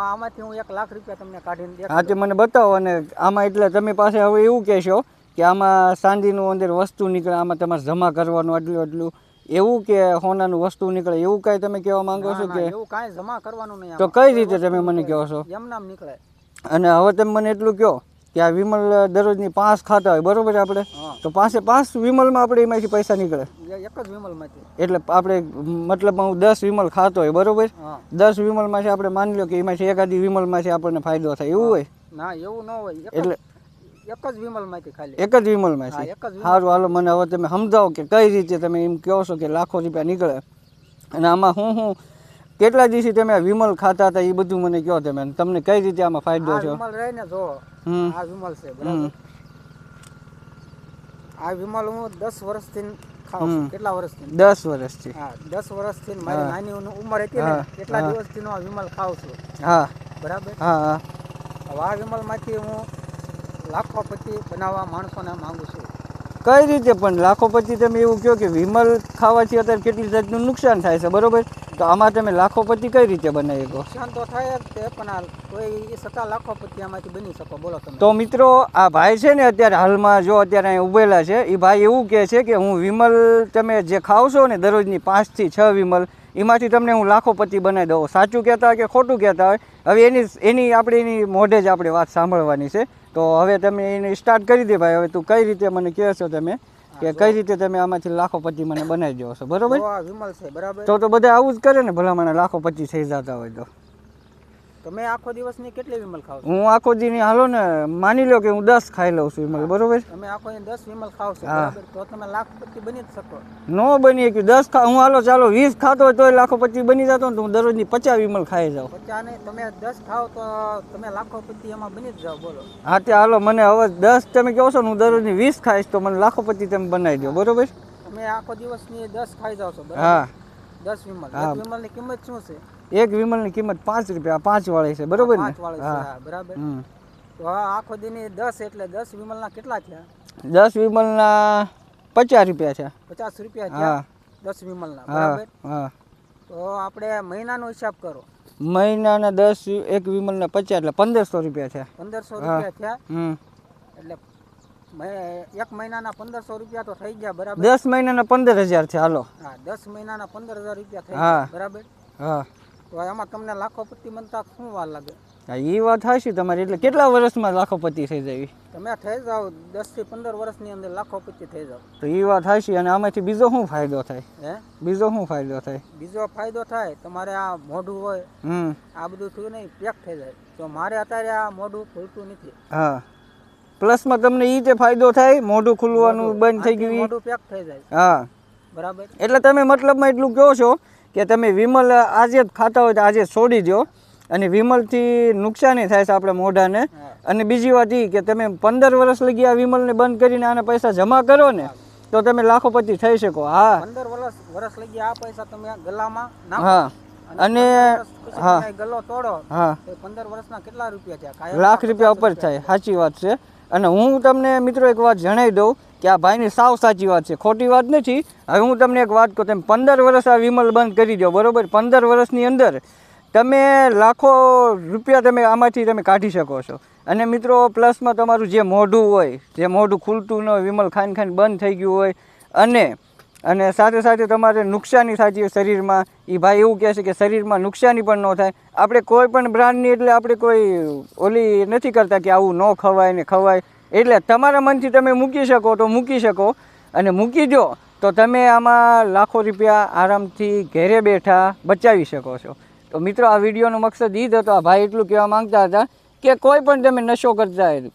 આમાંથી હું 1 લાખ રૂપિયા તમને કાઢીને દેખાડું. હા તે મને બતાવો. અને આમાં એટલે તમે પાસે હવે એવું કહેશો કે આમાં ચાંદીનું અંદર વસ્તુ નીકળે, આમાં તમારે જમા કરવાનું એટલું એવું કે સોનાનું વસ્તુ નીકળે એવું કાંઈ તમે કહેવા માંગો છો? કે એવું કાંઈ જમા કરવાનું નહીં. તો કઈ રીતે તમે મને કહો છો? એમ નામ નીકળે. અને હવે તમે મને એટલું કહો કે આ વિમલ દરરોજની 5 ખાતા હોય બરોબર આપણે, તો 5 વિમલમાં આપણે એમાંથી પૈસા નીકળે? એક જ વિમલમાંથી. એટલે આપણે મતલબ હું 10 વિમલ ખાતો હોય બરોબર, 10 વિમલમાંથી આપણે માની લો કે એમાંથી એકાદી વિમલમાંથી આપણને ફાયદો થાય એવું હોય? ના એવું ન હોય. એટલે એક જ વિમલમાંથી ખાલી. એક જ વિમલમાંથી. સારું હાલો મને હવે તમે સમજાવો કે કઈ રીતે તમે એમ કહો છો કે લાખો રૂપિયા નીકળે, અને આમાં હું કેટલા દિવસથી તમે આ વિમલ ખાતા હતા એ બધું મને કહો તમે, તમને કઈ રીતે આમાં ફાયદો છે? વિમલ રહે ને જો આ વિમલ છે બરાબર. આ વિમલ હું 10 વર્ષથી ખાઉં છું. કેટલા વર્ષથી? 10 વર્ષથી. હા 10 વર્ષથી મારી નાની ઉંમર હતી ને કેટલા દિવસથી આ વિમલ ખાઉં છું. હા બરાબર. હા હવે આ વિમલમાંથી હું લાખોપતિ બનાવવા માણસોને માંગુ છું. કઈ રીતે પણ લાખોપતિ? તમે એવું કહો કે વિમલ ખાવાથી અત્યારે કેટલી જાતનું નુકસાન થાય છે બરોબર, તો આમાં તમે લાખોપતિ કઈ રીતે બનાવી શકો? નુકસાન તો થાય જ તે, પણ કોઈ સત્તા લાખોપતિ આમાંથી બની શકો. બોલો તમે. તો મિત્રો આ ભાઈ છે ને અત્યારે હાલમાં જો અત્યારે અહીં ઉભેલા છે, એ ભાઈ એવું કહે છે કે હું વિમલ તમે જે ખાવ છો ને દરરોજની 5 થી 6 વિમલ, એમાંથી તમને હું લાખોપતિ બનાવી દઉં. સાચું કહેતા હોય કે ખોટું કહેતા હોય હવે એની આપણે એની મોઢે જ આપણે વાત સાંભળવાની છે. તો હવે તમે એને સ્ટાર્ટ કરી દે ભાઈ. હવે તું કઈ રીતે મને કહે છો તમે કે કઈ રીતે તમે આમાંથી લાખોપતિ મને બનાવી દો છો બરોબર? વિમલ છે બરાબર. તો બધા આવું જ કરે ને ભલામણ લાખોપતિ થઈ જતા હોય તો. તમે આખો દિવસની કેટલી વિમલ ખાવ છો? હું આખો દી ની હાલો ને માની લો કે હું 10 ખાઈ લઉં છું વિમલ બરોબર. તમે આખો 10 વિમલ ખાવ છો બરાબર, તો તમે લાખપતિ બની જ શકો? નો બની કે 10 હું હાલો ચાલો 20 ખાતો હોય તોય લાખોપતિ બની જતો ને, તો હું દરરોજની 50 વિમલ ખાઈ જાઉં. 50 નહીં, તમે 10 ખાવ તો તમે લાખોપતિ એમાં બની જ જાઓ. બોલો. હા તે હાલો મને હવે 10 તમે કહો છો ને હું દરરોજની 20 ખાઈશ તો મને લાખોપતિ તમે બનાવી દો બરોબર. તમે આખો દિવસની 10 ખાઈ જાવ છો બરાબર. હા 10 વિમલ. એક વિમલની કિંમત શું છે? એક વિમલની કિંમત 5 રૂપિયા, 5 વાળી છે બરોબર ને? 5 વાળી છે બરાબર. તો આખો દીની 10 એટલે 10 વિમલના કેટલા થયા? 10 વિમલના 50 રૂપિયા છે. 50 રૂપિયા થયા 10 વિમલના બરાબર. હા તો આપણે મહિનાનો હિસાબ કરો. મહિનાના 10 એક વિમલના 50 એટલે 1500 રૂપિયા થયા. 1500 રૂપિયા થયા. એટલે એક મહિનાના 1500 રૂપિયા તો થઈ ગયા બરાબર. 10 મહિનાના 15000 છે હાલો. હા 10 મહિનાના 15000 રૂપિયા થઈ ગયા બરાબર. હા તો એમાં તમને લાખોપતિ બનતા શું વાર લાગે? હા એ વાત હાચી તમારી. એટલે કેટલા વર્ષમાં લાખોપતિ થઈ જાય? તમે થઈ જાઓ 10 થી 15 વર્ષની અંદર લાખોપતિ થઈ જાઓ. તો એ વાત હાચી. અને આમાંથી બીજો શું ફાયદો થાય? બીજો શું ફાયદો થાય? બીજો ફાયદો થાય તમારે આ મોઢું હોય આ બધું થયું નહીં પેક થઈ જાય. તો મારે અત્યારે આ મોઢું ખુલતું નથી. હા પ્લસમાં તમને એ તે ફાયદો થાય મોઢું ખુલવાનું બંધ થઈ ગયું, મોઢું પેક થઈ જાય. હા બરાબર. એટલે તમે મતલબમાં એટલું કહો છો કે તમે વિમલ આજે જ ખાતા હોય તો આજે છોડી દો, અને વિમલથી નુકસાની થાય છે આપણે મોઢાને. અને બીજી વાત એ કે તમે 15 વર્ષ લગી આ વિમલને બંધ કરીને આને પૈસા જમા કરો ને તો તમે લાખોપતિ થઈ શકો. હા 15 વર્ષ લગી આ પૈસા તમે ગલામાં નાખો. હા અને હા ગલો તોડો. હા 15 વર્ષના કેટલા રૂપિયા થયા? લાખ રૂપિયા ઉપર થાય. સાચી વાત છે. અને હું તમને મિત્રો એક વાત જણાવી દઉં કે આ ભાઈની સાવ સાચી વાત છે, ખોટી વાત નથી. હવે હું તમને એક વાત કહું, તમે 15 વર્ષ આ વિમલ બંધ કરી દો બરોબર. 15 વર્ષની અંદર તમે લાખો રૂપિયા તમે આમાંથી તમે કાઢી શકો છો. અને મિત્રો પ્લસમાં તમારું જે મોઢું હોય, જે મોઢું ખુલતું ન હોય, વિમલ ખાઈને ખાઈને બંધ થઈ ગયું હોય, અને સાથે સાથે તમારે નુકસાની થતી હોય શરીરમાં, એ ભાઈ એવું કહે છે કે શરીરમાં નુકસાની પણ ન થાય. આપણે કોઈ પણ બ્રાન્ડની એટલે આપણે કોઈ ઓલી નથી કરતા કે આવું ન ખવાય ને ખવાય. એટલે તમારા મનથી તમે મૂકી શકો તો મૂકી શકો, અને મૂકી દો તો તમે આમાં લાખો રૂપિયા આરામથી ઘરે બેઠા બચાવી શકો છો. તો મિત્રો આ વિડીયોનો મકસદ એ જ હતો. આ ભાઈ એટલું કહેવા માંગતા હતા કે કોઈ પણ તમે નશો કરતા હોય,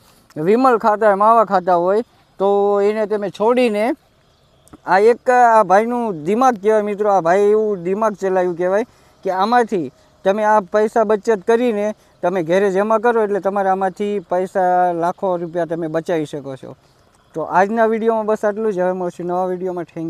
વિમલ ખાતા હોય, માવા ખાતા હોય, તો એને તમે છોડીને આ એક આ ભાઈનું દિમાગ કહેવાય મિત્રો. આ ભાઈ એવું દિમાગ ચલાવ્યું કહેવાય કે આમાંથી તમે આ પૈસા બચત કરીને તમે ઘરે જમા કરો એટલે તમારે આમાંથી પૈસા લાખો રૂપિયા તમે બચાવી શકો છો. તો આજના વિડીયોમાં બસ આટલું જ. હવે મળશું નવા વિડીયોમાં. Thank you.